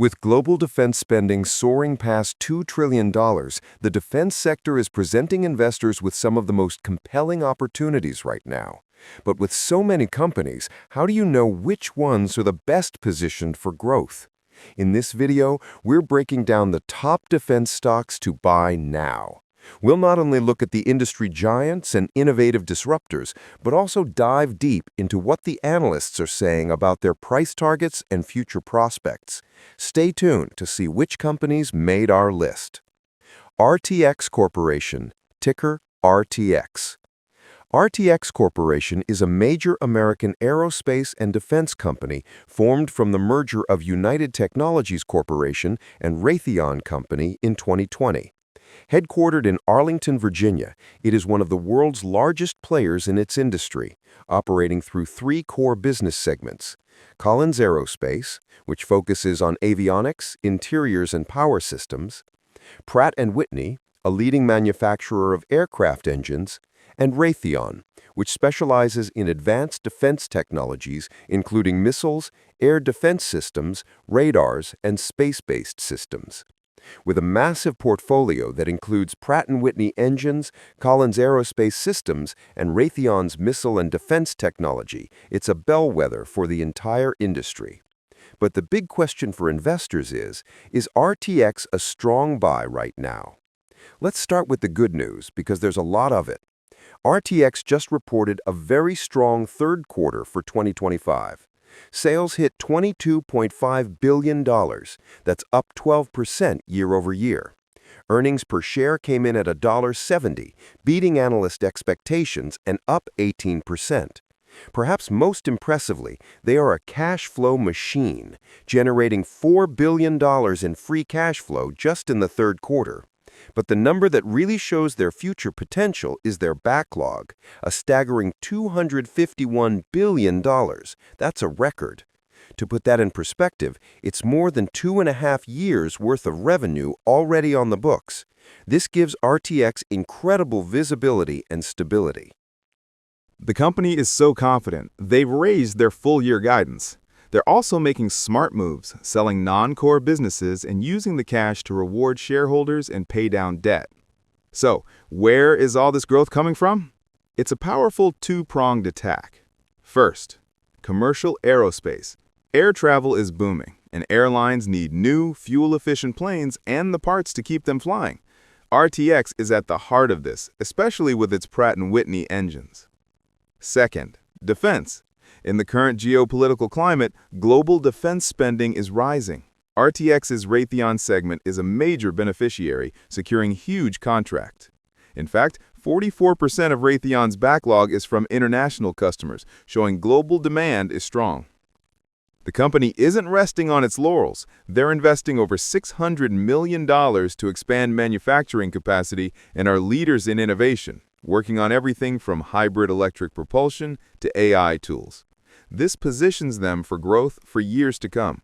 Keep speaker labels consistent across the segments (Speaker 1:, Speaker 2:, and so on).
Speaker 1: With global defense spending soaring past $2 trillion, the defense sector is presenting investors with some of the most compelling opportunities right now. But with so many companies, how do you know which ones are the best positioned for growth? In this video, we're breaking down the top defense stocks to buy now. We'll not only look at the industry giants and innovative disruptors, but also dive deep into what the analysts are saying about their price targets and future prospects. Stay tuned to see which companies made our list. RTX Corporation, ticker RTX. RTX Corporation is a major American aerospace and defense company formed from the merger of United Technologies Corporation and Raytheon Company in 2020. Headquartered in Arlington, Virginia, it is one of the world's largest players in its industry, operating through three core business segments: Collins Aerospace, which focuses on avionics, interiors, and power systems; Pratt & Whitney, a leading manufacturer of aircraft engines; and Raytheon, which specializes in advanced defense technologies, including missiles, air defense systems, radars, and space-based systems. With a massive portfolio that includes Pratt & Whitney engines, Collins Aerospace systems, and Raytheon's missile and defense technology, it's a bellwether for the entire industry. But the big question for investors is RTX a strong buy right now? Let's start with the good news, because there's a lot of it. RTX just reported a very strong third quarter for 2025. Sales hit $22.5 billion. That's up 12% year over year. Earnings per share came in at $1.70, beating analyst expectations and up 18%. Perhaps most impressively, they are a cash flow machine, generating $4 billion in free cash flow just in the third quarter. But the number that really shows their future potential is their backlog, a staggering $251 billion. That's a record. To put that in perspective, it's more than 2.5 years' worth of revenue already on the books. This gives RTX incredible visibility and stability.
Speaker 2: The company is so confident, they've raised their full-year guidance. They're also making smart moves, selling non-core businesses and using the cash to reward shareholders and pay down debt. So, where is all this growth coming from? It's a powerful two-pronged attack. First, commercial aerospace. Air travel is booming, and airlines need new, fuel-efficient planes and the parts to keep them flying. RTX is at the heart of this, especially with its Pratt & Whitney engines. Second, defense. In the current geopolitical climate, global defense spending is rising. RTX's Raytheon segment is a major beneficiary, securing huge contracts. In fact, 44% of Raytheon's backlog is from international customers, showing global demand is strong. The company isn't resting on its laurels. They're investing over $600 million to expand manufacturing capacity and are leaders in innovation, working on everything from hybrid electric propulsion to AI tools. This positions them for growth for years to come.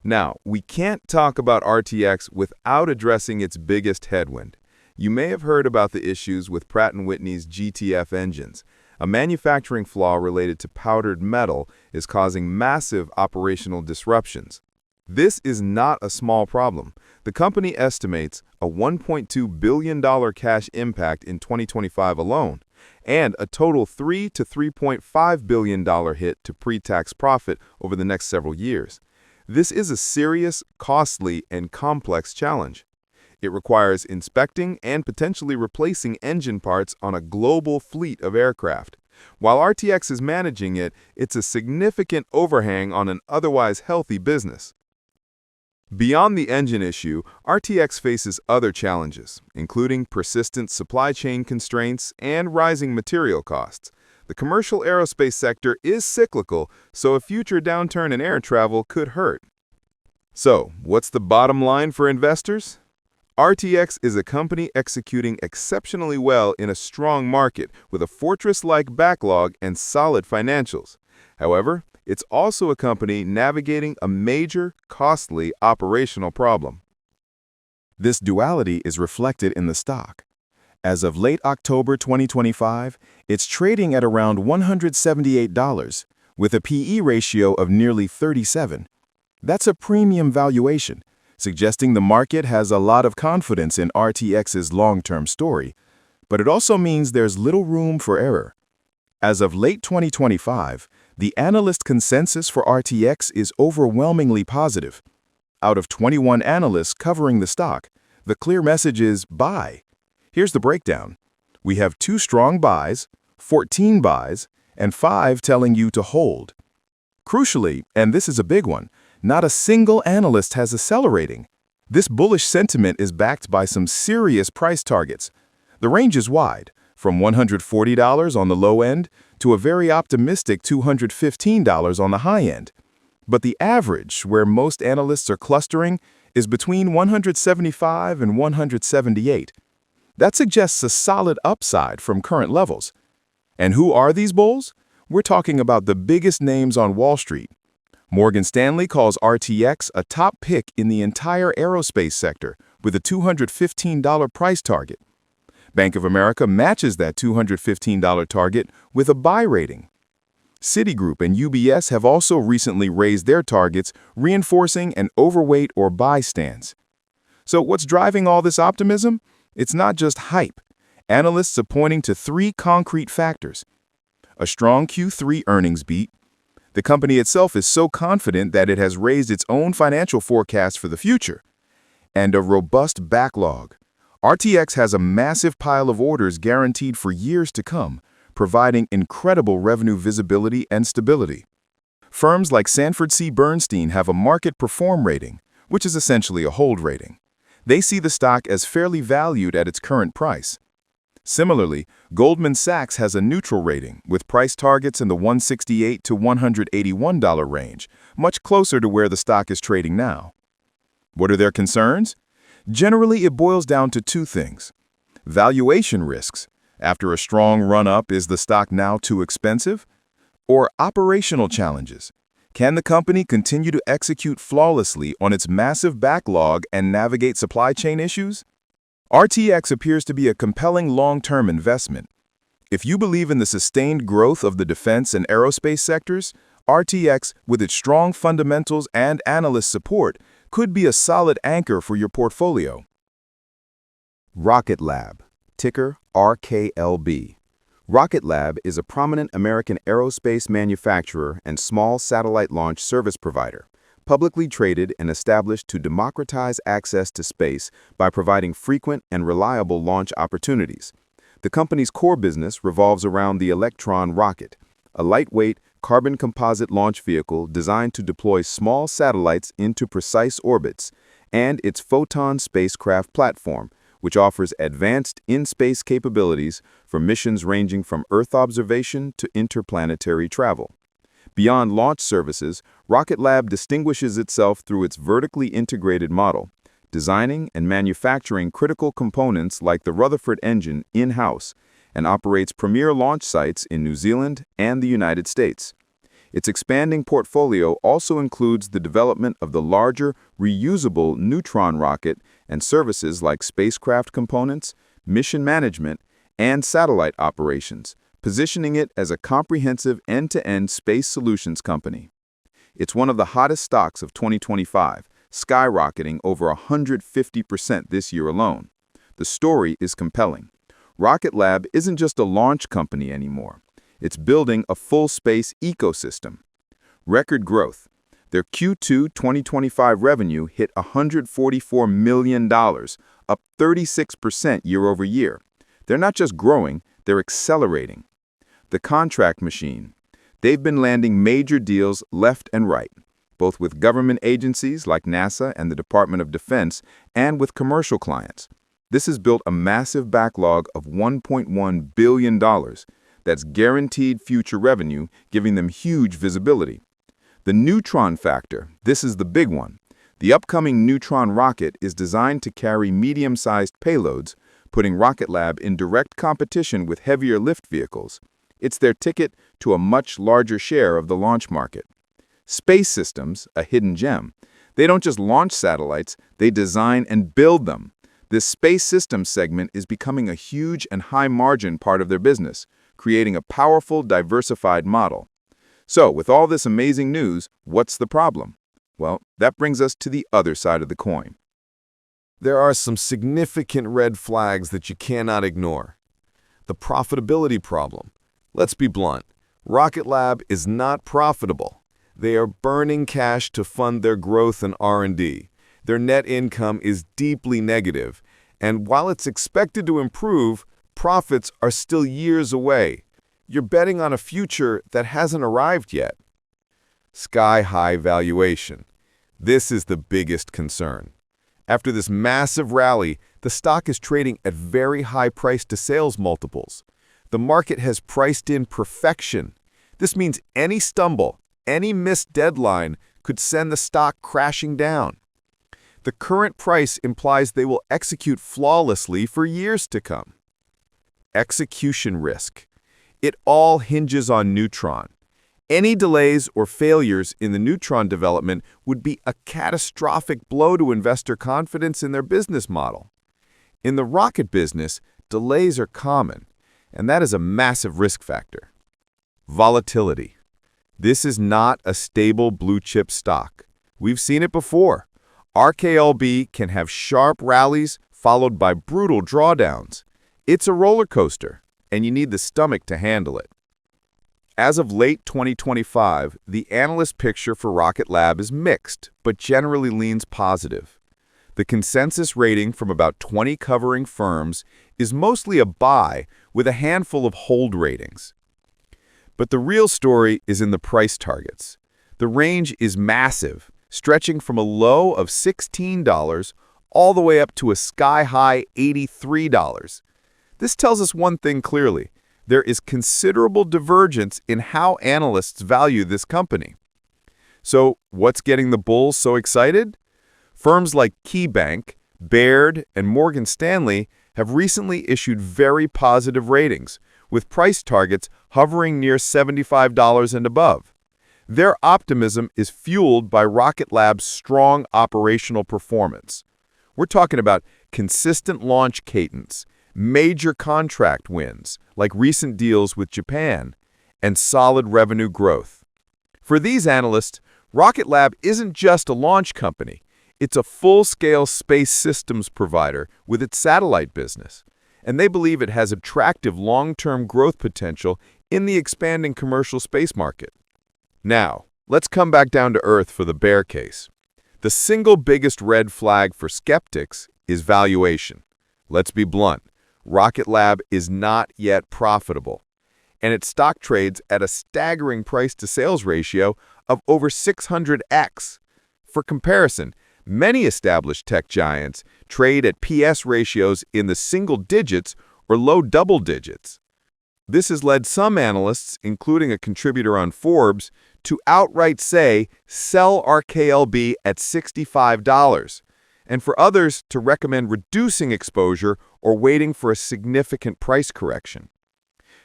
Speaker 2: Now, we can't talk about RTX without addressing its biggest headwind. You may have heard about the issues with Pratt & Whitney's GTF engines. A manufacturing flaw related to powdered metal is causing massive operational disruptions. This is not a small problem. The company estimates a $1.2 billion cash impact in 2025 alone, and a total $3 to $3.5 billion hit to pre-tax profit over the next several years. This is a serious, costly, and complex challenge. It requires inspecting and potentially replacing engine parts on a global fleet of aircraft. While RTX is managing it, it's a significant overhang on an otherwise healthy business. Beyond the engine issue, RTX faces other challenges, including persistent supply chain constraints and rising material costs. The commercial aerospace sector is cyclical, so a future downturn in air travel could hurt. So, what's the bottom line for investors? RTX is a company executing exceptionally well in a strong market with a fortress-like backlog and solid financials. However, it's also a company navigating a major, costly operational problem. This duality is reflected in the stock. As of late October 2025, it's trading at around $178, with a PE ratio of nearly 37.
Speaker 3: That's a premium valuation, suggesting the market has a lot of confidence in RTX's long-term story, but it also means there's little room for error. As of late 2025, the analyst consensus for RTX is overwhelmingly positive. Out of 21 analysts covering the stock, the clear message is buy. Here's the breakdown. We have 2 strong buys, 14 buys, and 5 telling you to hold. Crucially, and this is a big one, not a single analyst has accelerating. This bullish sentiment is backed by some serious price targets. The range is wide, from $140 on the low end to a very optimistic $215 on the high end. But the average, where most analysts are clustering, is between $175 and $178. That suggests a solid upside from current levels. And who are these bulls? We're talking about the biggest names on Wall Street. Morgan Stanley calls RTX a top pick in the entire aerospace sector with a $215 price target. Bank of America matches that $215 target with a buy rating. Citigroup and UBS have also recently raised their targets, reinforcing an overweight or buy stance. So what's driving all this optimism? It's not just hype. Analysts are pointing to 3 concrete factors. A strong Q3 earnings beat. The company itself is so confident that it has raised its own financial forecast for the future. And a robust backlog. RTX has a massive pile of orders guaranteed for years to come, providing incredible revenue visibility and stability. Firms like Sanford C. Bernstein have a market perform rating, which is essentially a hold rating. They see the stock as fairly valued at its current price. Similarly, Goldman Sachs has a neutral rating, with price targets in the $168 to $181 range, much closer to where the stock is trading now. What are their concerns? Generally, it boils down to 2 things. Valuation risks. After a strong run-up, is the stock now too expensive? Or operational challenges. Can the company continue to execute flawlessly on its massive backlog and navigate supply chain issues? RTX appears to be a compelling long-term investment. If you believe in the sustained growth of the defense and aerospace sectors, RTX, with its strong fundamentals and analyst support, could be a solid anchor for your portfolio.
Speaker 4: Rocket Lab, ticker RKLB. Rocket Lab is a prominent American aerospace manufacturer and small satellite launch service provider, publicly traded and established to democratize access to space by providing frequent and reliable launch opportunities. The company's core business revolves around the Electron rocket, a lightweight, carbon composite launch vehicle designed to deploy small satellites into precise orbits, and its Photon spacecraft platform, which offers advanced in-space capabilities for missions ranging from Earth observation to interplanetary travel. Beyond launch services, Rocket Lab distinguishes itself through its vertically integrated model, designing and manufacturing critical components like the Rutherford engine in-house, and operates premier launch sites in New Zealand and the United States. Its expanding portfolio also includes the development of the larger, reusable Neutron rocket and services like spacecraft components, mission management, and satellite operations, positioning it as a comprehensive end-to-end space solutions company. It's one of the hottest stocks of 2025, skyrocketing over 150% this year alone. The story is compelling. Rocket Lab isn't just a launch company anymore. It's building a full space ecosystem. Record growth. Their Q2 2025 revenue hit $144 million, up 36% year over year. They're not just growing, they're accelerating. The contract machine. They've been landing major deals left and right, both with government agencies like NASA and the Department of Defense, and with commercial clients. This has built a massive backlog of $1.1 billion. That's guaranteed future revenue, giving them huge visibility. The Neutron factor, this is the big one. The upcoming Neutron rocket is designed to carry medium-sized payloads, putting Rocket Lab in direct competition with heavier lift vehicles. It's their ticket to a much larger share of the launch market. Space Systems, a hidden gem. They don't just launch satellites, they design and build them. This Space Systems segment is becoming a huge and high-margin part of their business, creating a powerful, diversified model. So, with all this amazing news, what's the problem?
Speaker 2: Well, that brings us to the other side of the coin.
Speaker 1: There are some significant red flags that you cannot ignore. The profitability problem. Let's be blunt. Rocket Lab is not profitable. They are burning cash to fund their growth and R&D. Their net income is deeply negative, and while it's expected to improve, profits are still years away. You're betting on a future that hasn't arrived yet. Sky-high valuation. This is the biggest concern. After this massive rally, the stock is trading at very high price-to-sales multiples. The market has priced in perfection. This means any stumble, any missed deadline could send the stock crashing down. The current price implies they will execute flawlessly for years to come. Execution risk. It all hinges on Neutron. Any delays or failures in the Neutron development would be a catastrophic blow to investor confidence in their business model. In the rocket business, delays are common, and that is a massive risk factor. Volatility. This is not a stable blue-chip stock. We've seen it before. RKLB can have sharp rallies followed by brutal drawdowns. It's a roller coaster, and you need the stomach to handle it. As of late 2025, the analyst picture for Rocket Lab is mixed, but generally leans positive. The consensus rating from about 20 covering firms is mostly a buy with a handful of hold ratings. But the real story is in the price targets. The range is massive, stretching from a low of $16 all the way up to a sky-high $83. This tells us one thing clearly. There is considerable divergence in how analysts value this company. So, what's getting the bulls so excited? Firms like KeyBank, Baird, and Morgan Stanley have recently issued very positive ratings, with price targets hovering near $75 and above. Their optimism is fueled by Rocket Lab's strong operational performance. We're talking about consistent launch cadence, major contract wins, like recent deals with Japan, and solid revenue growth. For these analysts, Rocket Lab isn't just a launch company. It's a full-scale space systems provider with its satellite business, and they believe it has attractive long-term growth potential in the expanding commercial space market. Now, let's come back down to earth for the bear case. The single biggest red flag for skeptics is valuation. Let's be blunt. Rocket Lab is not yet profitable, and its stock trades at a staggering price-to-sales ratio of over 600x. For comparison, many established tech giants trade at PS ratios in the single digits or low double digits. This has led some analysts, including a contributor on Forbes, to outright say, sell RKLB at $65, and for others to recommend reducing exposure or waiting for a significant price correction.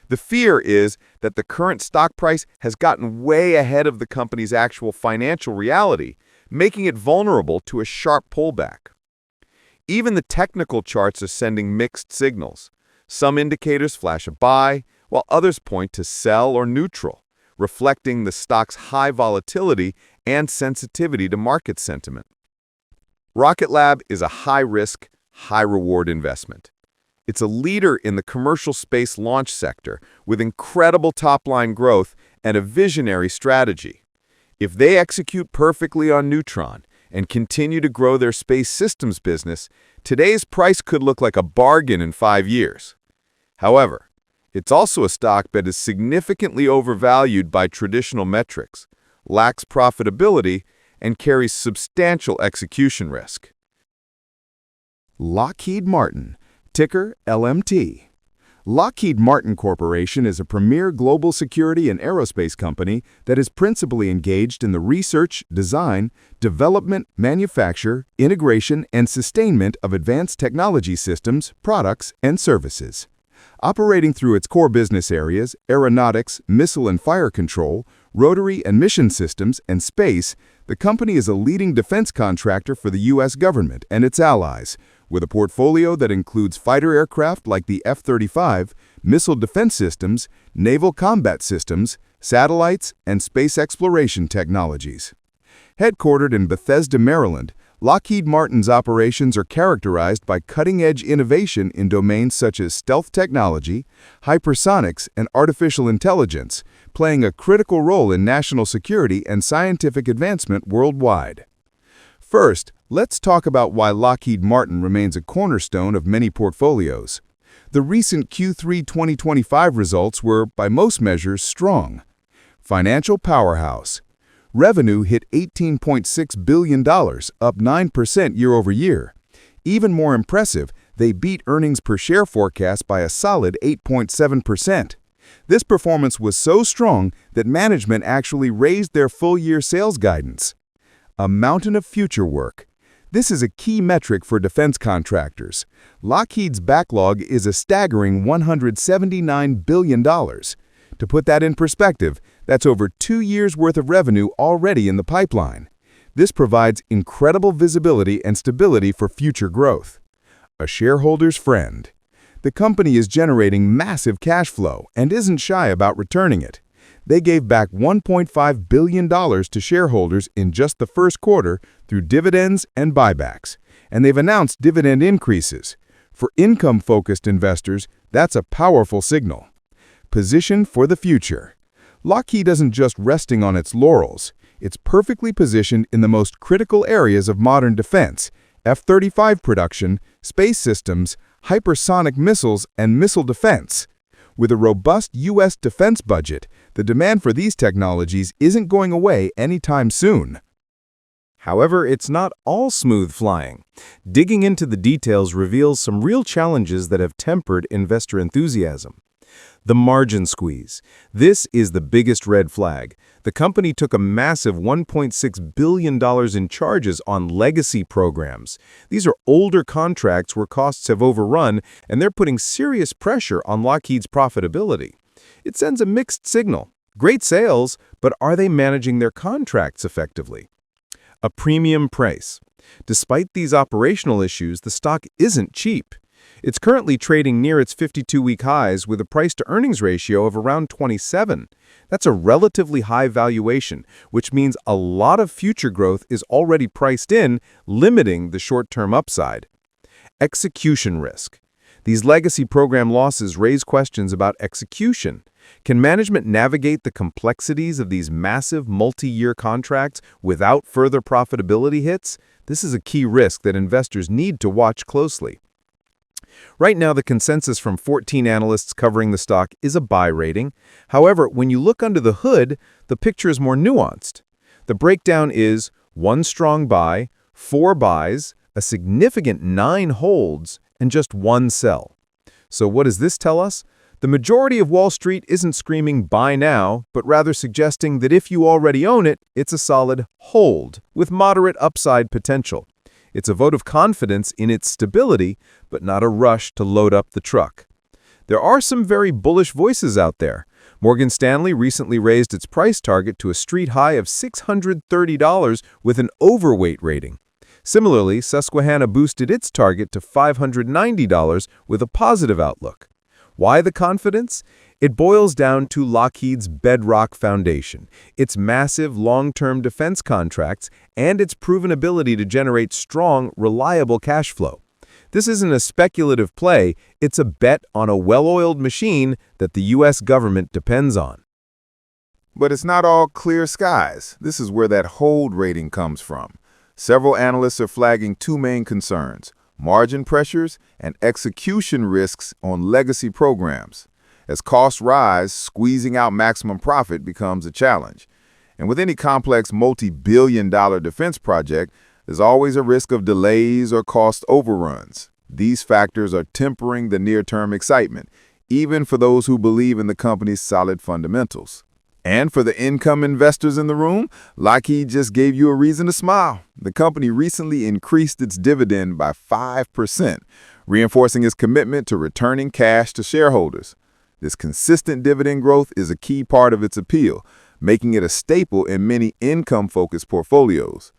Speaker 1: The fear is that the current stock price has gotten way ahead of the company's actual financial reality, making it vulnerable to a sharp pullback. Even the technical charts are sending mixed signals. Some indicators flash a buy, while others point to sell or neutral, reflecting the stock's high volatility and sensitivity to market sentiment. Rocket Lab is a high-risk, high-reward investment. It's a leader in the commercial space launch sector with incredible top-line growth and a visionary strategy. If they execute perfectly on Neutron and continue to grow their space systems business, today's price could look like a bargain in 5 years. However, it's also a stock that is significantly overvalued by traditional metrics, lacks profitability, and carries substantial execution risk.
Speaker 3: Lockheed Martin, ticker LMT. Lockheed Martin Corporation is a premier global security and aerospace company that is principally engaged in the research, design, development, manufacture, integration, and sustainment of advanced technology systems, products, and services. Operating through its core business areas, aeronautics, missile and fire control, rotary and mission systems, and space, the company is a leading defense contractor for the U.S. government and its allies, with a portfolio that includes fighter aircraft like the F-35, missile defense systems, naval combat systems, satellites, and space exploration technologies. Headquartered in Bethesda, Maryland, Lockheed Martin's operations are characterized by cutting-edge innovation in domains such as stealth technology, hypersonics, and artificial intelligence, playing a critical role in national security and scientific advancement worldwide. First, let's talk about why Lockheed Martin remains a cornerstone of many portfolios. The recent Q3 2025 results were, by most measures, strong. Financial powerhouse. Revenue hit $18.6 billion, up 9% year-over-year. Even more impressive, they beat earnings per share forecast by a solid 8.7%. This performance was so strong that management actually raised their full-year sales guidance. A mountain of future work. This is a key metric for defense contractors. Lockheed's backlog is a staggering $179 billion. To put that in perspective, that's over 2 years' worth of revenue already in the pipeline. This provides incredible visibility and stability for future growth. A shareholder's friend. The company is generating massive cash flow and isn't shy about returning it. They gave back $1.5 billion to shareholders in just the first quarter through dividends and buybacks, and they've announced dividend increases. For income-focused investors, that's a powerful signal. Position for the future. Lockheed isn't just resting on its laurels. It's perfectly positioned in the most critical areas of modern defense: F-35 production, space systems, hypersonic missiles, and missile defense. With a robust U.S. defense budget, the demand for these technologies isn't going away anytime soon.
Speaker 2: However, it's not all smooth flying. Digging into the details reveals some real challenges that have tempered investor enthusiasm. The margin squeeze. This is the biggest red flag. The company took a massive $1.6 billion in charges on legacy programs. These are older contracts where costs have overrun, and they're putting serious pressure on Lockheed's profitability. It sends a mixed signal. Great sales, but are they managing their contracts effectively? A premium price. Despite these operational issues, the stock isn't cheap. It's currently trading near its 52-week highs with a price-to-earnings ratio of around 27. That's a relatively high valuation, which means a lot of future growth is already priced in, limiting the short-term upside. Execution risk. These legacy program losses raise questions about execution. Can management navigate the complexities of these massive multi-year contracts without further profitability hits? This is a key risk that investors need to watch closely. Right now, the consensus from 14 analysts covering the stock is a buy rating. However, when you look under the hood, the picture is more nuanced. The breakdown is 1 strong buy, 4 buys, a significant 9 holds, and just 1 sell. So what does this tell us? The majority of Wall Street isn't screaming buy now, but rather suggesting that if you already own it, it's a solid hold with moderate upside potential. It's a vote of confidence in its stability, but not a rush to load up the truck. There are some very bullish voices out there. Morgan Stanley recently raised its price target to a street high of $630 with an overweight rating. Similarly, Susquehanna boosted its target to $590 with a positive outlook. Why the confidence? It boils down to Lockheed's bedrock foundation, its massive long-term defense contracts, and its proven ability to generate strong, reliable cash flow. This isn't a speculative play, it's a bet on a well-oiled machine that the U.S. government depends on.
Speaker 3: But it's not all clear skies. This is where that hold rating comes from. Several analysts are flagging 2 main concerns: margin pressures and execution risks on legacy programs. As costs rise, squeezing out maximum profit becomes a challenge. And with any complex multi-billion-dollar defense project, there's always a risk of delays or cost overruns. These factors are tempering the near-term excitement, even for those who believe in the company's solid fundamentals. And for the income investors in the room, Lockheed just gave you a reason to smile. The company recently increased its dividend by 5%, reinforcing its commitment to returning cash to shareholders. This consistent dividend growth is a key part of its appeal, making it a staple in many income-focused portfolios.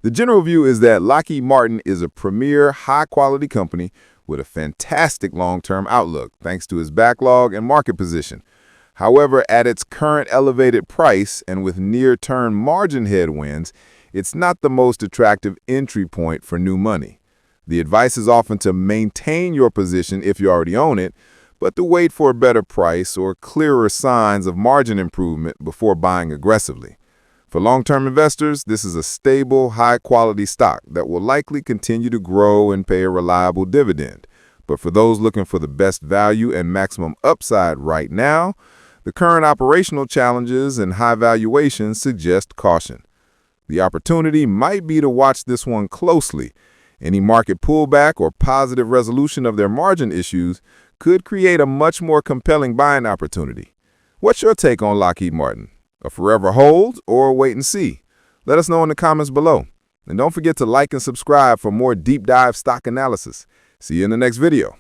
Speaker 3: The general view is that Lockheed Martin is a premier, high-quality company with a fantastic long-term outlook, thanks to its backlog and market position. However, at its current elevated price and with near-term margin headwinds, it's not the most attractive entry point for new money. The advice is often to maintain your position if you already own it, but to wait for a better price or clearer signs of margin improvement before buying aggressively. For long-term investors, this is a stable, high-quality stock that will likely continue to grow and pay a reliable dividend. But for those looking for the best value and maximum upside right now, the current operational challenges and high valuations suggest caution. The opportunity might be to watch this one closely. Any market pullback or positive resolution of their margin issues could create a much more compelling buying opportunity. What's your take on Lockheed Martin? A forever hold or wait and see? Let us know in the comments below. And don't forget to like and subscribe for more deep dive stock analysis. See you in the next video.